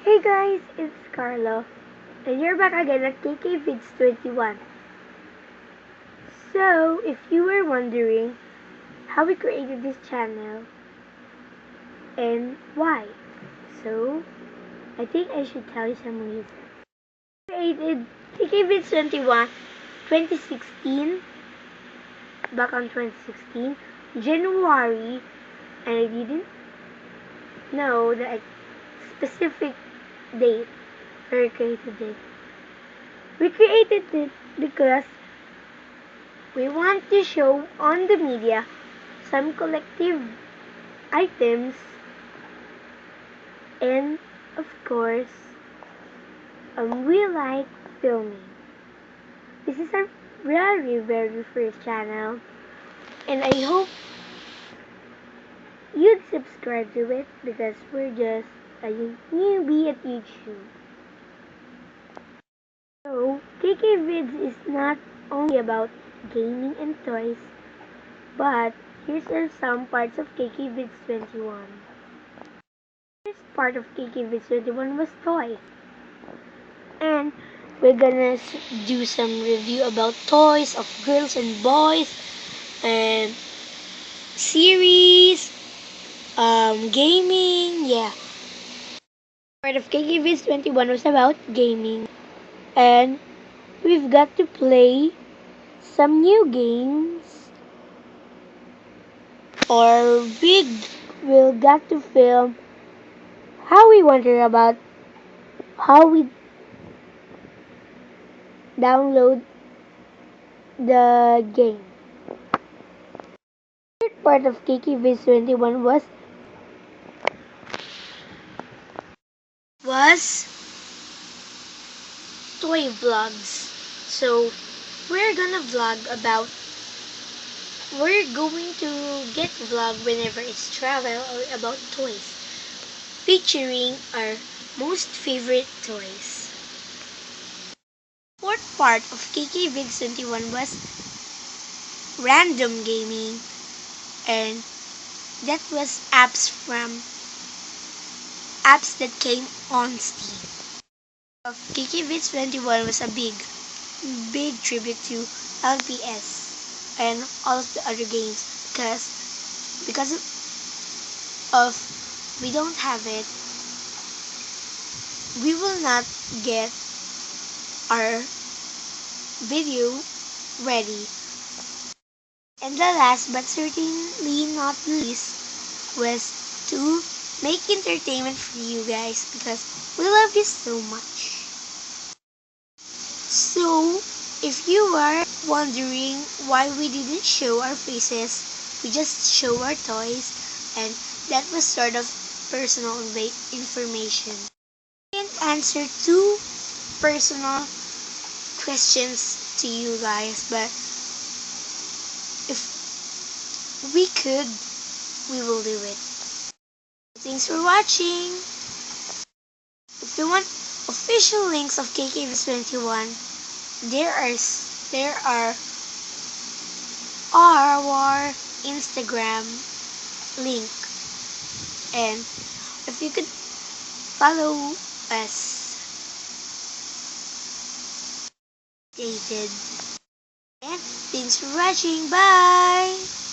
Hey guys, it's Carlo, and you're back again at KKVids21. So, if you were wondering how we created this channel and why, so I think I should tell you some reasons. We created KKVids21 2016, back on 2016, January, and I didn't know the specific date we created it. We created it because we want to show on the media some collective items and of course we like filming. This is our very first channel and I hope you'd subscribe to it because we're just a newbie at YouTube. So KKVids is not only about gaming and toys, but here's are some parts of KKVids21. First part of KKVids21 was toys. And we're gonna do some review about toys of girls and boys and series, gaming, yeah. Part of KKVids21 was about gaming. And we've got to play some new games or we'll got to film how we wonder about how we download the game. Third part of KKVids21 was toy vlogs. So we're going to get vlog whenever it's travel or about toys, featuring our most favorite toys. Fourth part of KKVids21 was random gaming, and that was apps that came on Steam. KKVids21 was a big tribute to LPS and all of the other games because of we don't have it, we will not get our video ready. And the last but certainly not least was to make entertainment for you guys because we love you so much. So, if you are wondering why we didn't show our faces, we just show our toys, and that was sort of personal information. I can't answer two personal questions to you guys, but if we could, we will do it. Thanks for watching. If you want official links of KKVids21, there are our Instagram link, and if you could follow us updated. And thanks for watching. Bye.